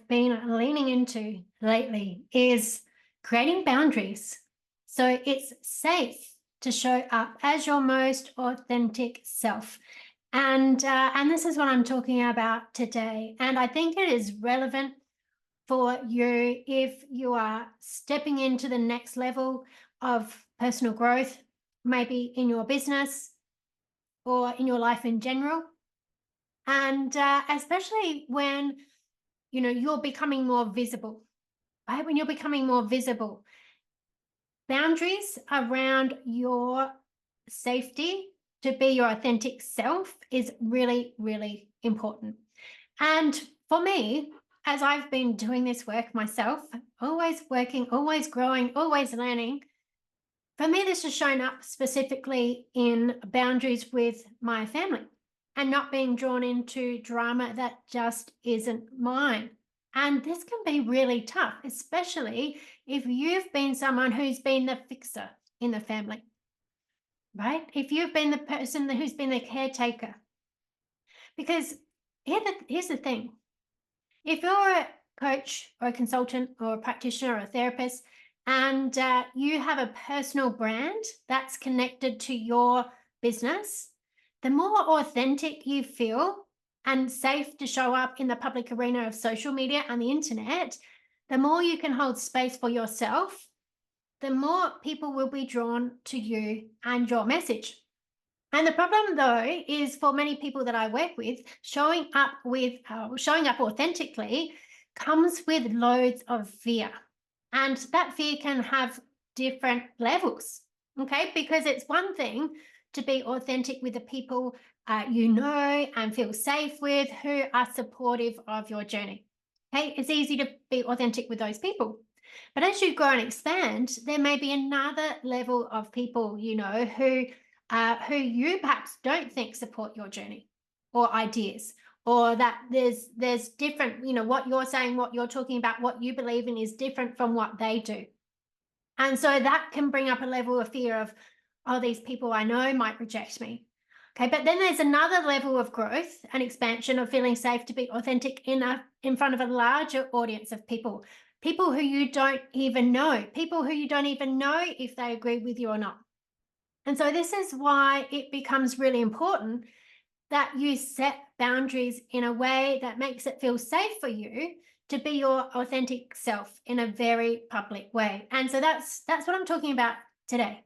I've been leaning into lately is creating boundaries. So it's safe to show up as your most authentic self. And this is what I'm talking about today. And I think it is relevant for you if you are stepping into the next level of personal growth, maybe in your business or in your life in general. And especially when you're becoming more visible, right? When you're becoming more visible, boundaries around your safety to be your authentic self is really, really important. And for me, as I've been doing this work myself, always working, always growing, always learning, for me, this has shown up specifically in boundaries with my family and not being drawn into drama that just isn't mine. And this can be really tough, especially if you've been someone who's been the fixer in the family, right? If you've been the person who's been the caretaker. Because here's the thing. If you're a coach or a consultant or a practitioner or a therapist, and you have a personal brand that's connected to your business, the more authentic you feel and safe to show up in the public arena of social media and the internet, the more you can hold space for yourself, the more people will be drawn to you and your message. And the problem, though, is for many people that I work with, showing up authentically comes with loads of fear. And that fear can have different levels, okay? Because it's one thing to be authentic with the people you know and feel safe with, who are supportive of your journey, okay? It's easy to be authentic with those people. But as you grow and expand, there may be another level of people, who you perhaps don't think support your journey or ideas, or that there's different, what you're saying, what you're talking about, what you believe in is different from what they do. And so that can bring up a level of fear of, oh, these people I know might reject me. Okay, but then there's another level of growth and expansion of feeling safe to be authentic in front of a larger audience of people who you don't even know, people who you don't even know if they agree with you or not. And so this is why it becomes really important that you set boundaries in a way that makes it feel safe for you to be your authentic self in a very public way. And so that's what I'm talking about today.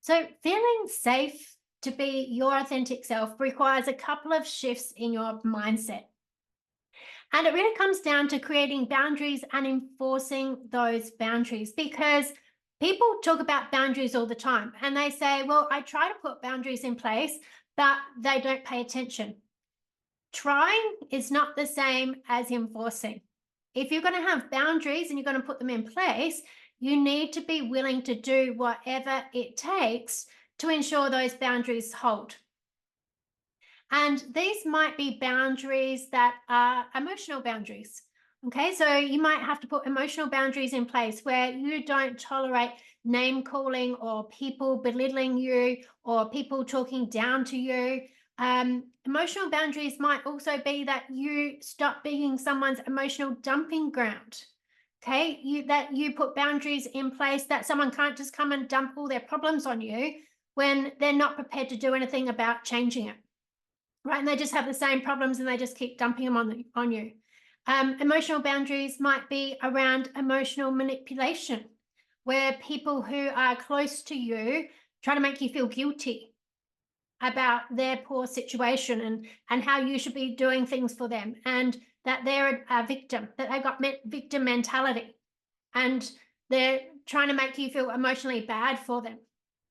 So feeling safe to be your authentic self requires a couple of shifts in your mindset. And it really comes down to creating boundaries and enforcing those boundaries, because people talk about boundaries all the time and they say, well, I try to put boundaries in place, but they don't pay attention. Trying is not the same as enforcing. If you're going to have boundaries and you're going to put them in place, you need to be willing to do whatever it takes to ensure those boundaries hold. And these might be boundaries that are emotional boundaries. Okay, so you might have to put emotional boundaries in place where you don't tolerate name calling or people belittling you or people talking down to you. Emotional boundaries might also be that you stop being someone's emotional dumping ground. Okay, that you put boundaries in place that someone can't just come and dump all their problems on you when they're not prepared to do anything about changing it. Right, and they just have the same problems and they just keep dumping them on you. Emotional boundaries might be around emotional manipulation, where people who are close to you try to make you feel guilty about their poor situation and how you should be doing things for them, and that they're a victim, that they've got victim mentality, and they're trying to make you feel emotionally bad for them.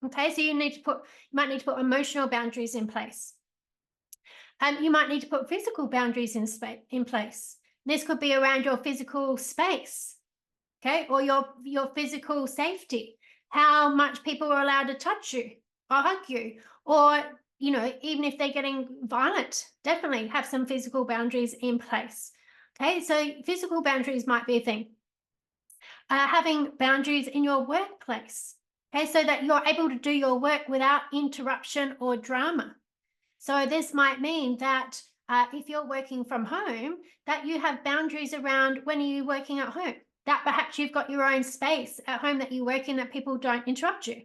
Okay, so you might need to put emotional boundaries in place. You might need to put physical boundaries in place. This could be around your physical space, okay, or your physical safety, how much people are allowed to touch you or hug you, or, even if they're getting violent, definitely have some physical boundaries in place. Okay, so physical boundaries might be a thing. Having boundaries in your workplace, okay, so that you're able to do your work without interruption or drama. So this might mean that if you're working from home, that you have boundaries around when are you working at home, that perhaps you've got your own space at home that you work in, that people don't interrupt you.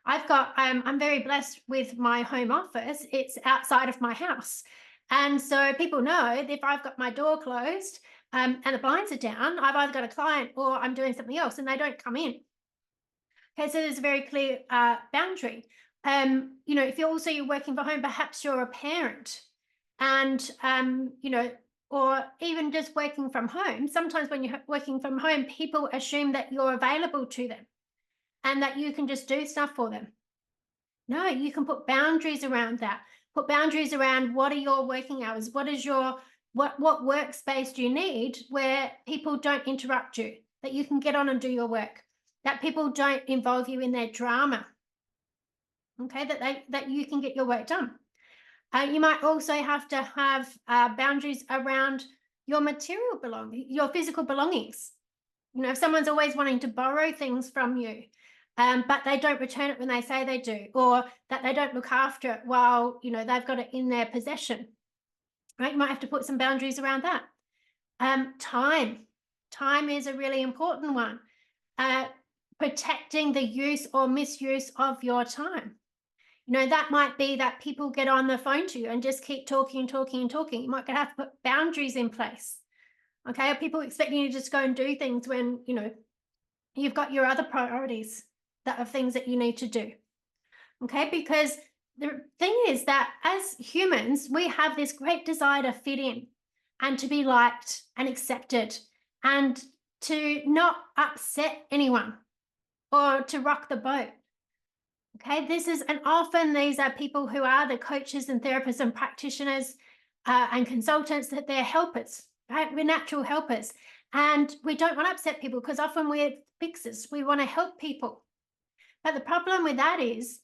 I'm very blessed with my home office. It's outside of my house. And so people know that if I've got my door closed and the blinds are down, I've either got a client or I'm doing something else and they don't come in. Okay, so there's a very clear boundary. If you're working from home, perhaps you're a parent and, or even just working from home. Sometimes when you're working from home, people assume that you're available to them and that you can just do stuff for them. No, you can put boundaries around that. Put boundaries around what are your working hours? What workspace do you need where people don't interrupt you, that you can get on and do your work, that people don't involve you in their drama. Okay, that you can get your work done. You might also have to have boundaries around your material your physical belongings. If someone's always wanting to borrow things from you, but they don't return it when they say they do, or that they don't look after it while, they've got it in their possession, right? You might have to put some boundaries around that. Time is a really important one. Protecting the use or misuse of your time. That might be that people get on the phone to you and just keep talking and talking and talking. You might have to put boundaries in place. Okay, are people expecting you to just go and do things when, you've got your other priorities that are things that you need to do? Okay, because the thing is that as humans, we have this great desire to fit in and to be liked and accepted and to not upset anyone or to rock the boat. Okay, and often these are people who are the coaches and therapists and practitioners and consultants, that they're helpers, right? We're natural helpers. And we don't want to upset people because often we're fixers. We want to help people. But the problem with that is,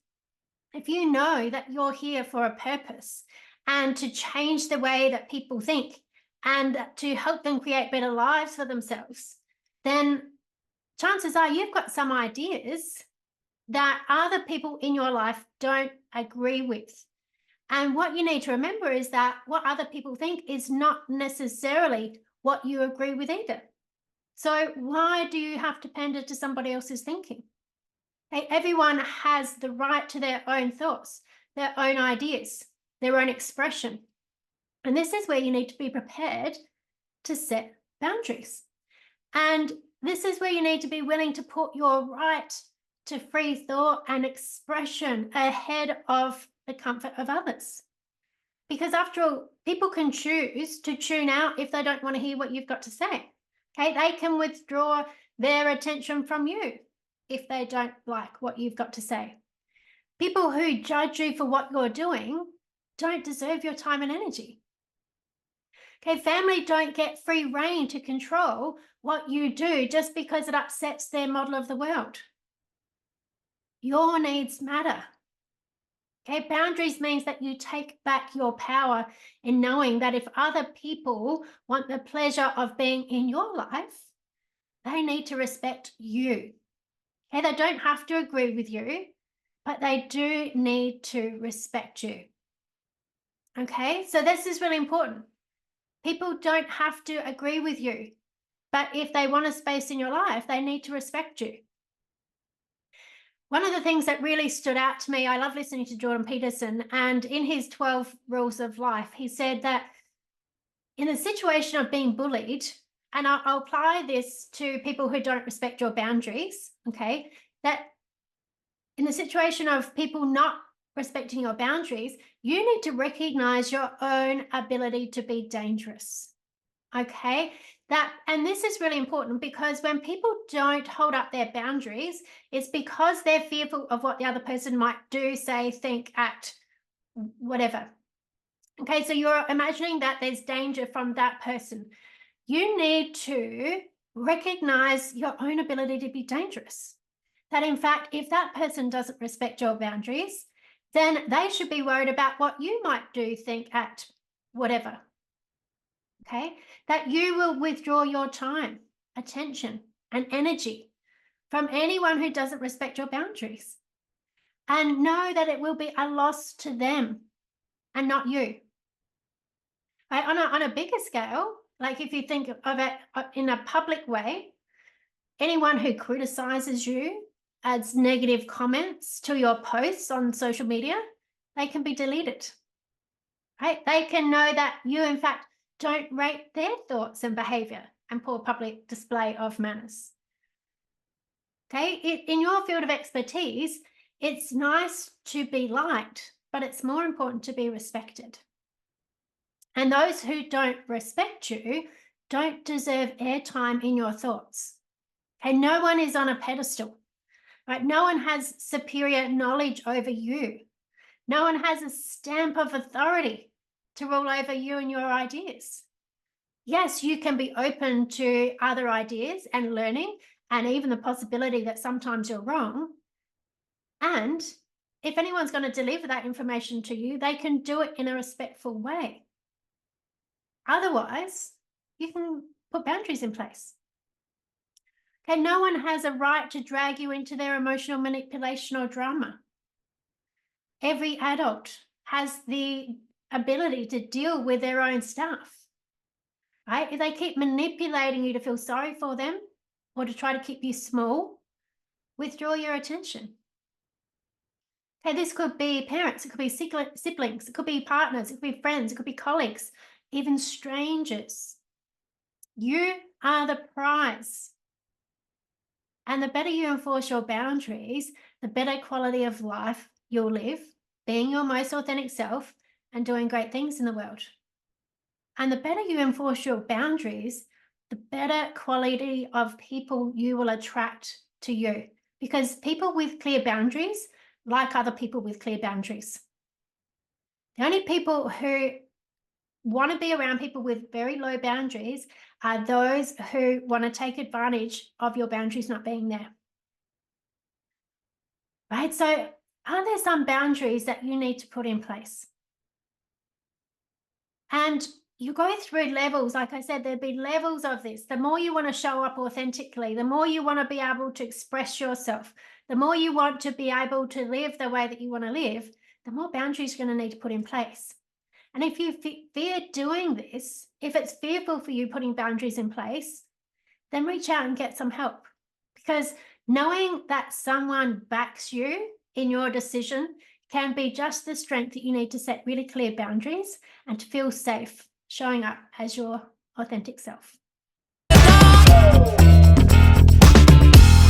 if you know that you're here for a purpose and to change the way that people think and to help them create better lives for themselves, then chances are you've got some ideas that other people in your life don't agree with. And what you need to remember is that what other people think is not necessarily what you agree with either. So why do you have to pander to somebody else's thinking? Okay, everyone has the right to their own thoughts, their own ideas, their own expression. And this is where you need to be prepared to set boundaries. And this is where you need to be willing to put your right to free thought and expression ahead of the comfort of others. Because after all, people can choose to tune out if they don't want to hear what you've got to say. Okay, they can withdraw their attention from you if they don't like what you've got to say. People who judge you for what you're doing don't deserve your time and energy. Okay, family don't get free rein to control what you do just because it upsets their model of the world. Your needs matter. Okay, boundaries means that you take back your power in knowing that if other people want the pleasure of being in your life, they need to respect you. Okay, they don't have to agree with you, but they do need to respect you. Okay, so this is really important. People don't have to agree with you, but if they want a space in your life, they need to respect you. One of the things that really stood out to me, I love listening to Jordan Peterson, and in his 12 rules of life, he said that in a situation of being bullied, and I'll apply this to people who don't respect your boundaries, okay, that in the situation of people not respecting your boundaries, you need to recognize your own ability to be dangerous, okay? And this is really important because when people don't hold up their boundaries, it's because they're fearful of what the other person might do, say, think, act, whatever. Okay, so you're imagining that there's danger from that person. You need to recognize your own ability to be dangerous. That in fact, if that person doesn't respect your boundaries, then they should be worried about what you might do, think, act, whatever. Okay, that you will withdraw your time, attention, and energy from anyone who doesn't respect your boundaries. And know that it will be a loss to them and not you. Right? On a bigger scale, like if you think of it in a public way, anyone who criticizes you, adds negative comments to your posts on social media, they can be deleted. Right? They can know that you, in fact, don't rate their thoughts and behavior and poor public display of manners. Okay, in your field of expertise, it's nice to be liked, but it's more important to be respected. And those who don't respect you don't deserve airtime in your thoughts. Okay, no one is on a pedestal, right? No one has superior knowledge over you. No one has a stamp of authority to rule over you and your ideas. Yes, you can be open to other ideas and learning, and even the possibility that sometimes you're wrong. And if anyone's going to deliver that information to you, they can do it in a respectful way. Otherwise, you can put boundaries in place. Okay, no one has a right to drag you into their emotional manipulation or drama. Every adult has the ability to deal with their own stuff. Right? If they keep manipulating you to feel sorry for them or to try to keep you small, withdraw your attention. Okay, this could be parents, it could be siblings, it could be partners, it could be friends, it could be colleagues, even strangers. You are the prize. And the better you enforce your boundaries, the better quality of life you'll live, being your most authentic self and doing great things in the world. And the better you enforce your boundaries, the better quality of people you will attract to you. Because people with clear boundaries like other people with clear boundaries. The only people who want to be around people with very low boundaries are those who want to take advantage of your boundaries not being there. Right? So are there some boundaries that you need to put in place? And you go through levels. Like I said, there'd be levels of this. The more you want to show up authentically, the more you want to be able to express yourself, the more you want to be able to live the way that you want to live, the more boundaries you're going to need to put in place. And if you fear doing this, if it's fearful for you putting boundaries in place, then reach out and get some help. Because knowing that someone backs you in your decision can be just the strength that you need to set really clear boundaries and to feel safe showing up as your authentic self.